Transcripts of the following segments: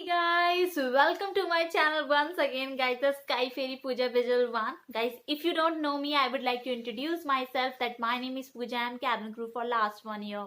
Hey guys, welcome to my channel once again, guys. The Sky Fairy Pooja Visual One. Guys, if you don't know me, I would like to introduce myself that my name is Pooja. I'm cabin crew for last 1 year.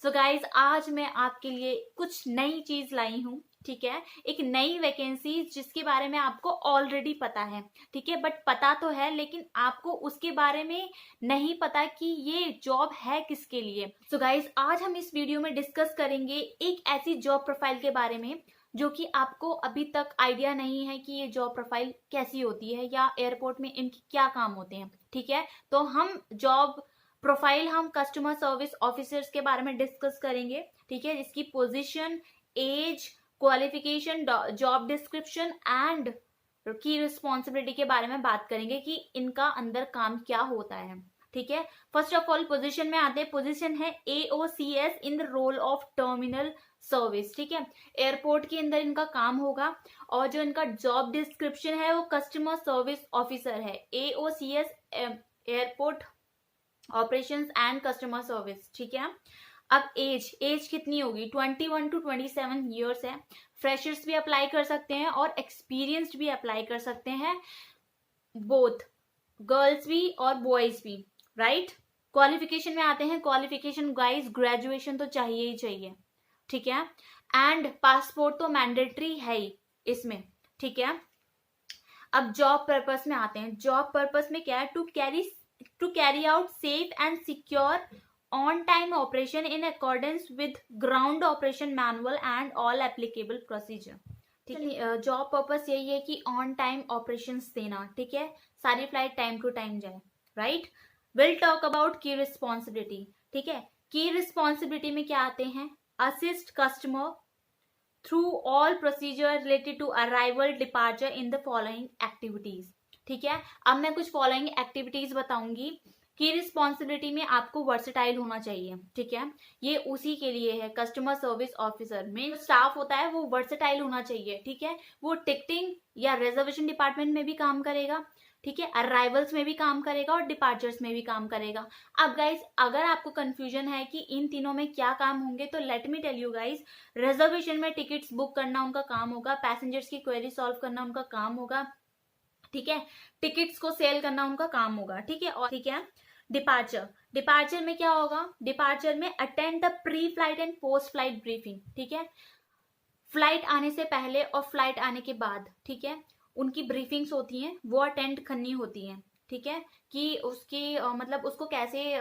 So guys, आज मैं आपके लिए कुछ नई चीज लाई हूँ. ठीक है, एक नई वैकेंसी जिसके बारे में आपको ऑलरेडी पता है. ठीक है, बट पता तो है लेकिन आपको उसके बारे में नहीं पता कि ये जॉब है किसके लिए. सो गाइज, आज हम इस वीडियो में डिस्कस करेंगे एक ऐसी जॉब प्रोफाइल के बारे में जो कि आपको अभी तक आइडिया नहीं है कि ये जॉब प्रोफाइल कैसी होती है या एयरपोर्ट में इनके क्या काम होते हैं. ठीक है, तो हम जॉब प्रोफाइल हम कस्टमर सर्विस ऑफिसर्स के बारे में डिस्कस करेंगे. ठीक है, इसकी position, age, qualification, job description and key responsibility के बारे में बात करेंगे कि इनका अंदर काम क्या होता है. ठीक है, फर्स्ट ऑफ ऑल पोजीशन में आते हैं. पोजीशन है AOCS in the role of terminal service. ठीक है, एयरपोर्ट के अंदर इनका काम होगा और जो इनका जॉब डिस्क्रिप्शन है वो कस्टमर सर्विस ऑफिसर है. AOCS airport operations and customer service. ठीक है, अब एज कितनी होगी? 21 to 27 ईयर्स है. फ्रेशर्स भी अप्लाई कर सकते हैं और एक्सपीरियंस्ड भी अप्लाई कर सकते हैं, बोथ गर्ल्स भी और बॉयज भी. राइट, क्वालिफिकेशन में आते हैं. क्वालिफिकेशन गाइस, ग्रेजुएशन तो चाहिए ही चाहिए. ठीक है, एंड पासपोर्ट तो मैंडेटरी है ही इसमें. ठीक है, अब जॉब पर्पस में आते हैं. जॉब पर्पस में क्या है? To carry out safe and secure on time operation in accordance with ground operation manual and all applicable procedure. ठीक है, जॉब पर्पस यही है कि ऑन टाइम ऑपरेशंस देना. ठीक है, सारी फ्लाइट टाइम टू टाइम जाए. Right, will talk about key responsibility. ठीक है, की रिस्पॉन्सिबिलिटी में क्या आते हैं? Assist customer through all procedure related to arrival, departure in the following activities. ठीक है, अब मैं कुछ फॉलोइंग एक्टिविटीज बताऊंगी. की रिस्पॉन्सिबिलिटी में आपको वर्सेटाइल होना चाहिए. ठीक है, ये उसी के लिए है. कस्टमर सर्विस ऑफिसर में स्टाफ होता है वो वर्सेटाइल होना चाहिए. ठीक है, वो टिकटिंग या रिजर्वेशन डिपार्टमेंट में भी काम करेगा. ठीक है, अराइवल्स में भी काम करेगा और डिपार्चर्स में भी काम करेगा. अब गाइज, अगर आपको कंफ्यूजन है कि इन तीनों में क्या काम होंगे तो let me tell you guys. Reservation में टिकट्स बुक करना उनका काम होगा. पैसेंजर्स की क्वेरी सॉल्व करना उनका काम होगा. ठीक है, टिकट्स को सेल करना उनका काम होगा. ठीक है, और ठीक है, डिपार्चर में क्या होगा? डिपार्चर में attend the pre flight and post flight briefing. ठीक है, फ्लाइट आने से पहले और फ्लाइट आने के बाद. ठीक है, उनकी ब्रीफिंग्स होती हैं वो अटेंड करनी होती हैं. ठीक है, कि उसकी मतलब उसको कैसे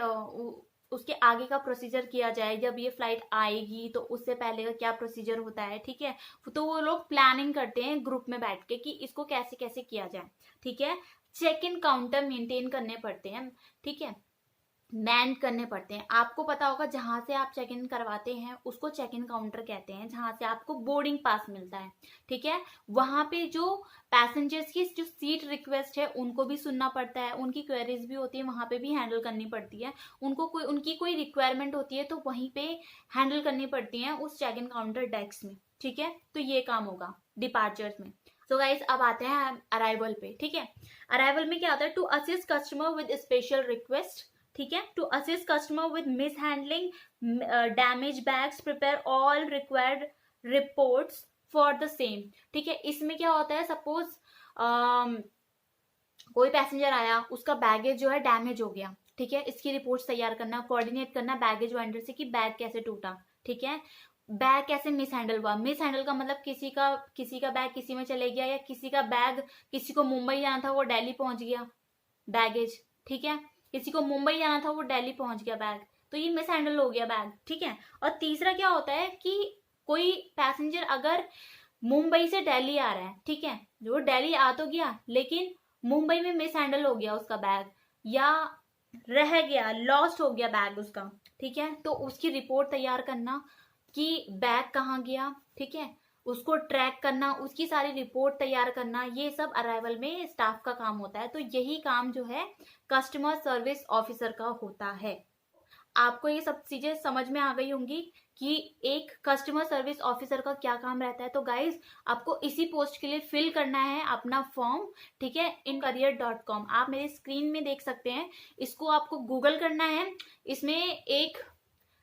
उसके आगे का प्रोसीजर किया जाए. जब ये फ्लाइट आएगी तो उससे पहले का क्या प्रोसीजर होता है. ठीक है, तो वो लोग प्लानिंग करते हैं ग्रुप में बैठ के कि इसको कैसे कैसे किया जाए. ठीक है, चेक इन काउंटर मेंटेन करने पड़ते हैं. ठीक है, मैन करने पड़ते हैं. आपको पता होगा जहां से आप चेक इन करवाते हैं उसको चेक इन काउंटर कहते हैं, जहां से आपको बोर्डिंग पास मिलता है. ठीक है, वहां पे जो पैसेंजर्स की जो सीट रिक्वेस्ट है उनको भी सुनना पड़ता है. उनकी क्वेरीज भी होती है, वहां पे भी हैंडल करनी पड़ती है. उनकी कोई रिक्वायरमेंट होती है तो वहीं पे हैंडल करनी पड़ती है उस चेक इन काउंटर डेस्क में. ठीक है, तो ये काम होगा डिपार्चर्स में. सो गाइज, अब आते हैं अराइवल पे. ठीक है, अराइवल में क्या होता है? To assist customer with special request. ठीक है, to assist customer with mishandling damage bags, prepare all required reports for the same. ठीक है, इसमें क्या होता है? सपोज कोई पैसेंजर आया, उसका बैगेज जो है डैमेज हो गया. ठीक है, इसकी रिपोर्ट्स तैयार करना, कोऑर्डिनेट करना बैगेज वेंडर से कि बैग कैसे टूटा. ठीक है, बैग कैसे मिस हैंडल हुआ. मिस हैंडल का मतलब किसी का बैग किसी में चले गया, या किसी का बैग, किसी को मुंबई जाना था वो दिल्ली पहुंच गया बैगेज. ठीक है, किसी को मुंबई जाना था वो दिल्ली पहुंच गया बैग, तो ये मिस हैंडल हो गया बैग. ठीक है, और तीसरा क्या होता है कि कोई पैसेंजर अगर मुंबई से दिल्ली आ रहा है. ठीक है, जो दिल्ली आ तो गया लेकिन मुंबई में मिस हैंडल हो गया उसका बैग, या रह गया, लॉस्ट हो गया बैग उसका. ठीक है, तो उसकी रिपोर्ट तैयार करना कि बैग कहाँ गया. ठीक है, उसको ट्रैक करना, उसकी सारी रिपोर्ट तैयार करना, ये सब अराइवल में स्टाफ का काम होता है. तो यही काम जो है कस्टमर सर्विस ऑफिसर का होता है. आपको ये सब चीजें समझ में आ गई होंगी कि एक कस्टमर सर्विस ऑफिसर का क्या काम रहता है. तो गाइज, आपको इसी पोस्ट के लिए फिल करना है अपना फॉर्म. ठीक है, incareer.com आप मेरे स्क्रीन में देख सकते हैं. इसको आपको गूगल करना है. इसमें एक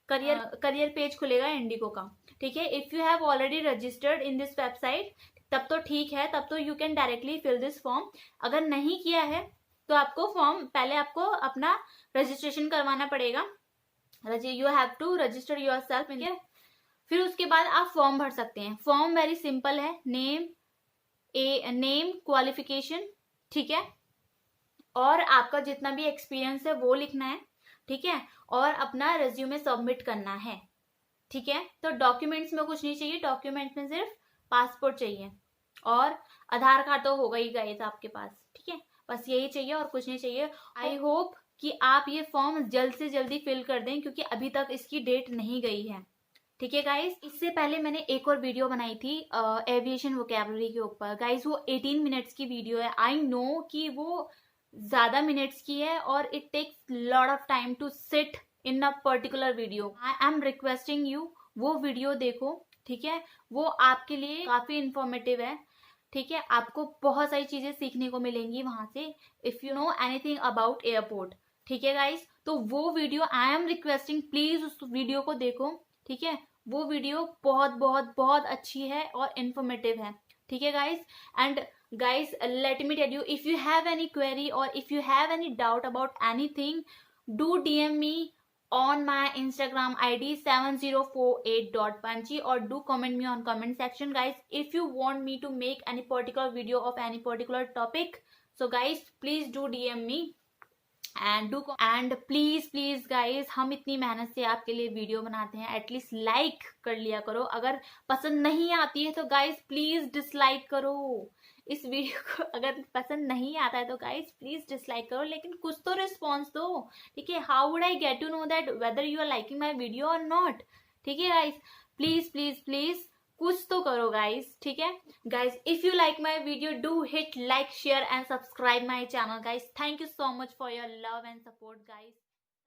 करियर पेज खुलेगा इंडिगो का, ठीक है। If you have already registered in this website तब तो ठीक है, तब तो you can directly fill this form. अगर नहीं किया है तो आपको फॉर्म पहले आपको अपना रजिस्ट्रेशन करवाना पड़ेगा, you have to register yourself in. फिर उसके बाद आप फॉर्म भर सकते हैं। फॉर्म वेरी सिंपल है, नेम क्वालिफिकेशन, ठीक है, और आपका जितना भी एक्सपीरियंस है वो लिखना है, ठीक है, और अपना रिज्यूमे सबमिट करना है, ठीक है। तो डॉक्यूमेंट्स में कुछ नहीं चाहिए, डॉक्यूमेंट्स में सिर्फ पासपोर्ट चाहिए और आधार कार्ड तो होगा ही गाइस आपके पास, ठीक है। बस यही चाहिए और कुछ नहीं चाहिए। आई होप कि आप ये फॉर्म जल्द से जल्दी फिल कर दें क्योंकि अभी तक इसकी डेट नहीं गई है, ठीक है गाइस। इससे पहले मैंने एक और वीडियो बनाई थी एविएशन वोकैबुलरी के ऊपर गाइस, वो 18 मिनट्स की वीडियो है। आई नो कि वो ज्यादा मिनट्स की है और it takes lot of time to sit in a particular video. I am requesting you वो वीडियो देखो, ठीक है, वो आपके लिए काफी इंफॉर्मेटिव है, ठीक है। आपको बहुत सारी चीजें सीखने को मिलेंगी वहां से, if you know anything about airport, ठीक है गाइस। तो वो video I am requesting please उस वीडियो को देखो, ठीक है। वो वीडियो बहुत बहुत बहुत अच्छी है और इंफॉर्मेटिव है, ठीक है guys. And guys, let me tell you, if you have any query or if you have any doubt about anything, do DM me on my Instagram ID 7048.panchi or do comment me on comment section guys if you want me to make any particular video of any particular topic. So guys, please do DM me and please guys, हम इतनी मेहनत से आपके लिए video बनाते हैं, at least like कर लिया करो। अगर पसंद नहीं आती है तो गाइज प्लीज डिसलाइक करो इस वीडियो को। अगर पसंद नहीं आता है तो गाइज प्लीज डिसलाइक करो, लेकिन कुछ तो रिस्पॉन्स दो, ठीक है। How would I get to know that whether you are liking my video और नॉट, ठीक है गाइज। प्लीज प्लीज प्लीज कुछ तो करो गाइज, ठीक है guys. If you like my video do hit like, share and subscribe my channel guys. Thank you so much for your love and support guys.